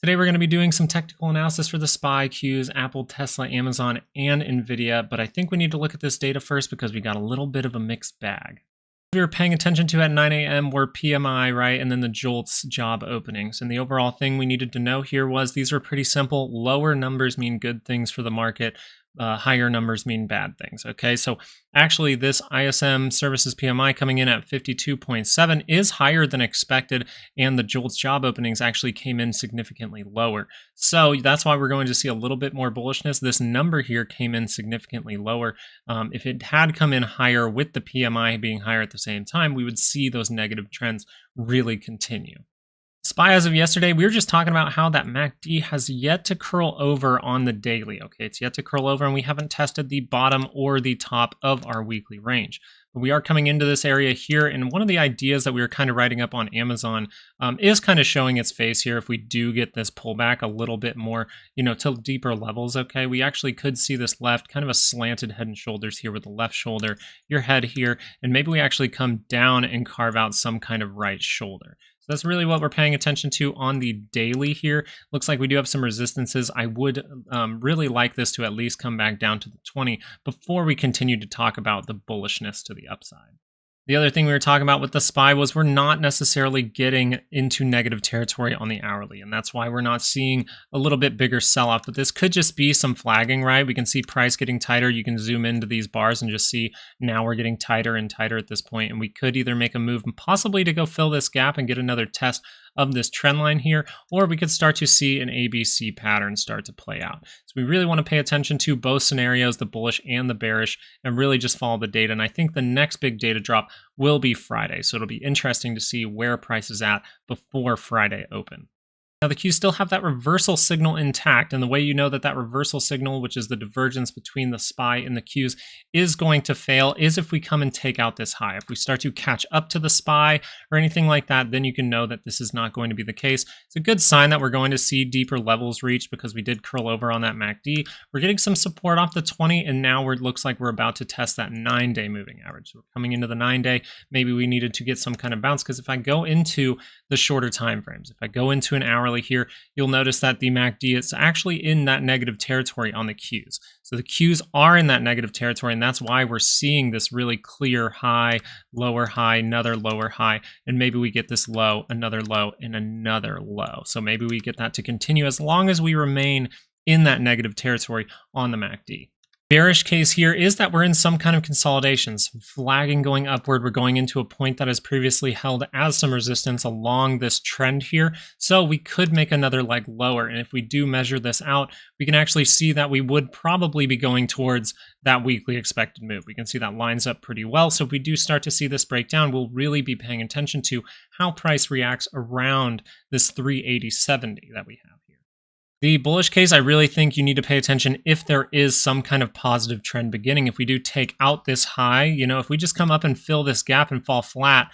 Today we're going to be doing some technical analysis for the SPY, Qs, Apple, Tesla, Amazon, and NVDA, but I think we need to look at this data first because we got a little bit of a mixed bag. We were paying attention to at 9 a.m. were PMI, right, and then the JOLTS job openings. And the overall thing we needed to know here was these are pretty simple. Lower numbers mean good things for the market. Higher numbers mean bad things, okay? So actually this ISM services PMI coming in at 52.7 is higher than expected, and the JOLTS job openings actually came in significantly lower. So that's why we're going to see a little bit more bullishness. This number here came in significantly lower. If it had come in higher with the PMI being higher at the same time, we would see those negative trends really continue. SPY as of yesterday, we were just talking about how that MACD has yet to curl over on the daily. Okay, it's yet to curl over, and we haven't tested the bottom or the top of our weekly range. But we are coming into this area here, and one of the ideas that we were kind of writing up on Amazon is kind of showing its face here. If we do get this pullback a little bit more, to deeper levels, okay, we actually could see this left, kind of a slanted head and shoulders here with the left shoulder, your head here, and maybe we actually come down and carve out some kind of right shoulder. That's really what we're paying attention to on the daily here. Looks like we do have some resistances. I would really like this to at least come back down to the 20 before we continue to talk about the bullishness to the upside. The other thing we were talking about with the SPY was we're not necessarily getting into negative territory on the hourly, and that's why we're not seeing a little bit bigger sell-off. But this could just be some flagging, right? We can see price getting tighter. You can zoom into these bars and just see now we're getting tighter and tighter at this point, and we could either make a move possibly to go fill this gap and get another test of this trend line here, or we could start to see an ABC pattern start to play out. So we really want to pay attention to both scenarios, the bullish and the bearish, and really just follow the data. And I think the next big data drop will be Friday. So it'll be interesting to see where price is at before Friday open. Now the Qs still have that reversal signal intact, and the way you know that that reversal signal, which is the divergence between the SPY and the Qs, is going to fail is if we come and take out this high. If we start to catch up to the SPY or anything like that, then you can know that this is not going to be the case. It's a good sign that we're going to see deeper levels reached because we did curl over on that MACD. We're getting some support off the 20, and now it looks like we're about to test that 9-day moving average. So we're coming into the 9-day. Maybe we needed to get some kind of bounce, because if I go into the shorter time frames, if I go into an hourly here, you'll notice that the MACD is actually in that negative territory on the Qs. So the Qs are in that negative territory, and that's why we're seeing this really clear high, another lower high, and maybe we get this low, another low, and another low. So maybe we get that to continue as long as we remain in that negative territory on the MACD. Bearish case here is that we're in some kind of consolidations, flagging going upward. We're going into a point that has previously held as some resistance along this trend here. So we could make another leg lower. And if we do measure this out, we can actually see that we would probably be going towards that weekly expected move. We can see that lines up pretty well. So if we do start to see this breakdown, we'll really be paying attention to how price reacts around this 380.70 that we have. The bullish case, I really think you need to pay attention if there is some kind of positive trend beginning. If we do take out this high, if we just come up and fill this gap and fall flat,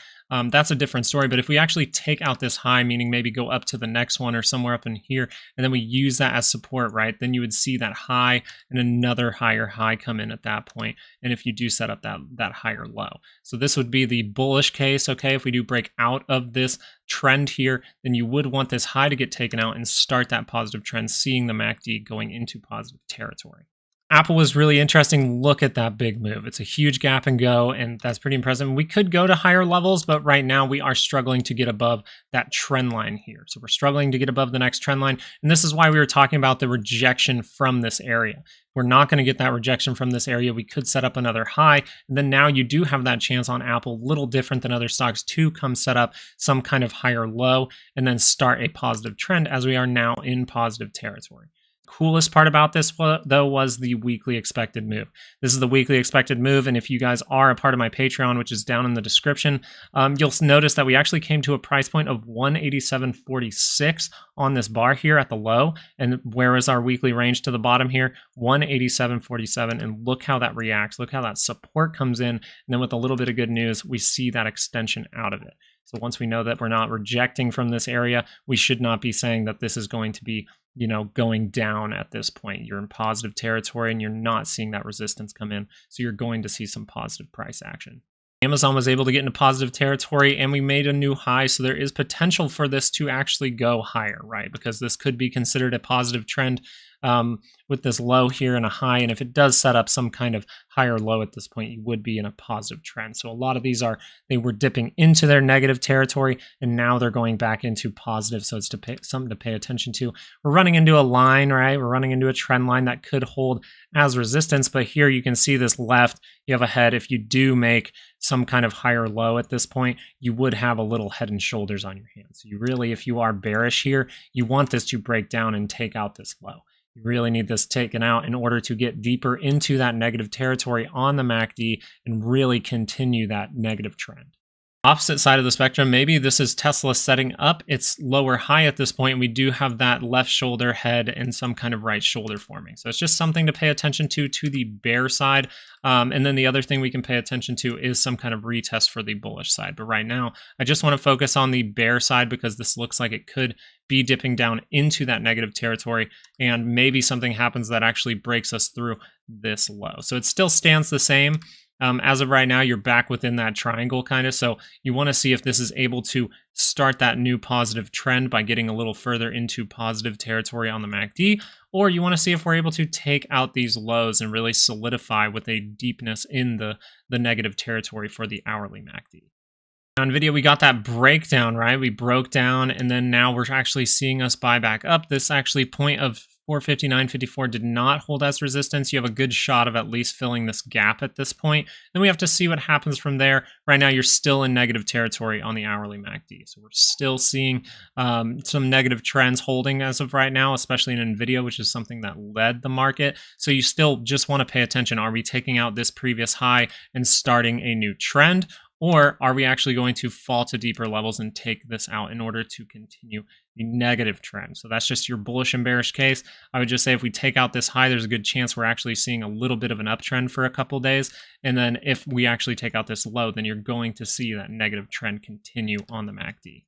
that's a different story. But if we actually take out this high, meaning maybe go up to the next one or somewhere up in here, and then we use that as support, right? Then you would see that high and another higher high come in at that point. And if you do set up that higher low. So this would be the bullish case, okay? If we do break out of this trend here, then you would want this high to get taken out and start that positive trend, seeing the MACD going into positive territory. Apple was really interesting. Look at that big move. It's a huge gap and go, and that's pretty impressive. We could go to higher levels, but right now we are struggling to get above that trend line here. So we're struggling to get above the next trend line, and this is why we were talking about the rejection from this area. We're not going to get that rejection from this area. We could set up another high, and then now you do have that chance on Apple, little different than other stocks, to come set up some kind of higher low and then start a positive trend, as we are now in positive territory. Coolest part about this, though, was the weekly expected move. This is the weekly expected move, and if you guys are a part of my Patreon, which is down in the description, you'll notice that we actually came to a price point of 187.46 on this bar here at the low. And where is our weekly range to the bottom here? 187.47, and look how that reacts. Look how that support comes in, and then with a little bit of good news, we see that extension out of it. So once we know that we're not rejecting from this area, we should not be saying that this is going to be going down at this point. You're in positive territory and you're not seeing that resistance come in. So you're going to see some positive price action. Amazon was able to get into positive territory and we made a new high. So there is potential for this to actually go higher, right? Because this could be considered a positive trend with this low here and a high. And if it does set up some kind of higher low at this point, you would be in a positive trend. So a lot of these they were dipping into their negative territory and now they're going back into positive. So it's something to pay attention to. We're running into a line, right? We're running into a trend line that could hold as resistance. But here you can see this left, you have a head. If you do make some kind of higher low at this point, you would have a little head and shoulders on your hands. So you really, if you are bearish here, you want this to break down and take out this low. You really need this taken out in order to get deeper into that negative territory on the MACD and really continue that negative trend. Opposite side of the spectrum, maybe this is Tesla setting up its lower high at this point. We do have that left shoulder head and some kind of right shoulder forming. So it's just something to pay attention to the bear side. And then the other thing we can pay attention to is some kind of retest for the bullish side. But right now, I just want to focus on the bear side because this looks like it could be dipping down into that negative territory. And maybe something happens that actually breaks us through this low. So it still stands the same. As of right now, you're back within that triangle kind of. So you want to see if this is able to start that new positive trend by getting a little further into positive territory on the MACD, or you want to see if we're able to take out these lows and really solidify with a deepness in the negative territory for the hourly MACD. On NVDA, we got that breakdown, right? We broke down and then now we're actually seeing us buy back up. This actually point of 459.54 did not hold as resistance. You have a good shot of at least filling this gap at this point. Then we have to see what happens from there. Right now, you're still in negative territory on the hourly MACD. So we're still seeing some negative trends holding as of right now, especially in NVIDIA, which is something that led the market. So you still just want to pay attention. Are we taking out this previous high and starting a new trend? Or are we actually going to fall to deeper levels and take this out in order to continue the negative trend? So that's just your bullish and bearish case. I would just say if we take out this high, there's a good chance we're actually seeing a little bit of an uptrend for a couple days. And then if we actually take out this low, then you're going to see that negative trend continue on the MACD.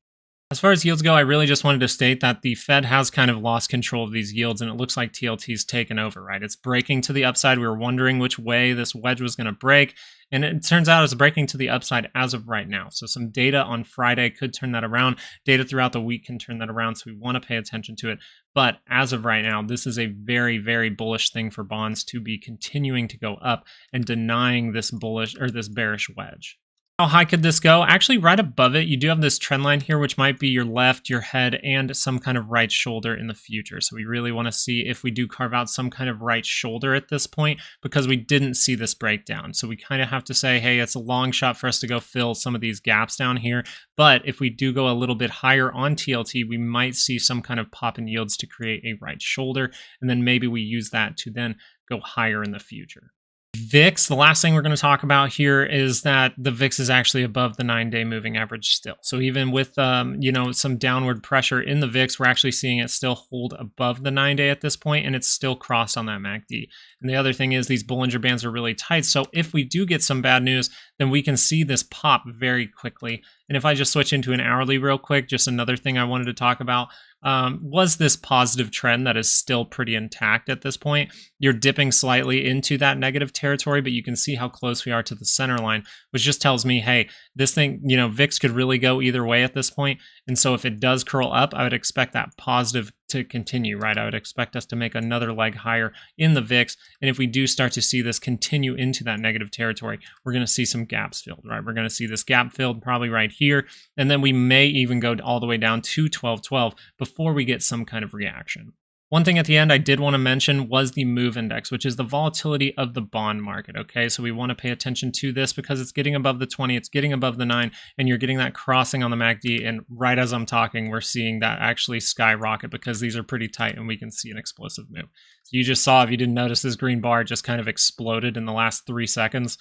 As far as yields go, I really just wanted to state that the Fed has kind of lost control of these yields, and it looks like TLT's taken over, right? It's breaking to the upside. We were wondering which way this wedge was going to break, and it turns out it's breaking to the upside as of right now. So some data on Friday could turn that around. Data throughout the week can turn that around, so we want to pay attention to it. But as of right now, this is a very, very bullish thing for bonds to be continuing to go up and denying this bullish or this bearish wedge. How high could this go? Actually, right above it, you do have this trend line here, which might be your left, your head, and some kind of right shoulder in the future. So we really want to see if we do carve out some kind of right shoulder at this point, because we didn't see this breakdown. So we kind of have to say, hey, it's a long shot for us to go fill some of these gaps down here. But if we do go a little bit higher on TLT, we might see some kind of pop in yields to create a right shoulder. And then maybe we use that to then go higher in the future. VIX, the last thing we're going to talk about here is that the VIX is actually above the 9-day moving average still. So even with some downward pressure in the VIX, we're actually seeing it still hold above the 9-day at this point, and it's still crossed on that MACD. And the other thing is these Bollinger Bands are really tight. So if we do get some bad news, then we can see this pop very quickly. And if I just switch into an hourly real quick, just another thing I wanted to talk about was this positive trend that is still pretty intact at this point. You're dipping slightly into that negative territory, but you can see how close we are to the center line, which just tells me, hey, this thing, VIX could really go either way at this point. And so if it does curl up, I would expect that positive to continue, right? I would expect us to make another leg higher in the VIX. And if we do start to see this continue into that negative territory, we're going to see some gaps filled, right? We're going to see this gap filled probably right here. And then we may even go all the way down to 1212 before we get some kind of reaction. One thing at the end I did want to mention was the MOVE index, which is the volatility of the bond market. Okay, so we want to pay attention to this because it's getting above the 20, it's getting above the 9, and you're getting that crossing on the MACD. And right as I'm talking, we're seeing that actually skyrocket because these are pretty tight and we can see an explosive move. So you just saw, if you didn't notice, this green bar just kind of exploded in the last 3 seconds.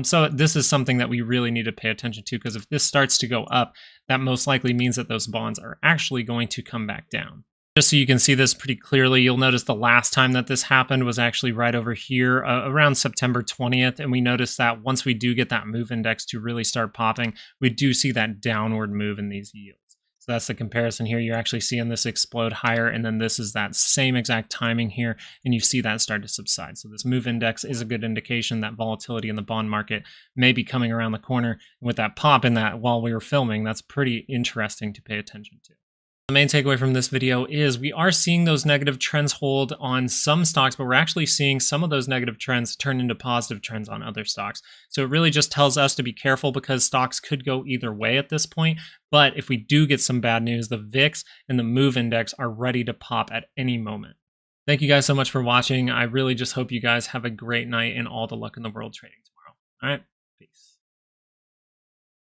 So this is something that we really need to pay attention to, because if this starts to go up, that most likely means that those bonds are actually going to come back down. Just so you can see this pretty clearly, you'll notice the last time that this happened was actually right over here around September 20th. And we noticed that once we do get that MOVE index to really start popping, we do see that downward move in these yields. So that's the comparison here. You're actually seeing this explode higher, and then this is that same exact timing here, and you see that start to subside. So this move index is a good indication that volatility in the bond market may be coming around the corner. And with that pop in that while we were filming, that's pretty interesting to pay attention to. The main takeaway from this video is we are seeing those negative trends hold on some stocks, but we're actually seeing some of those negative trends turn into positive trends on other stocks. So it really just tells us to be careful because stocks could go either way at this point. But if we do get some bad news, the VIX and the MOVE index are ready to pop at any moment. Thank you guys so much for watching. I really just hope you guys have a great night and all the luck in the world trading tomorrow. All right.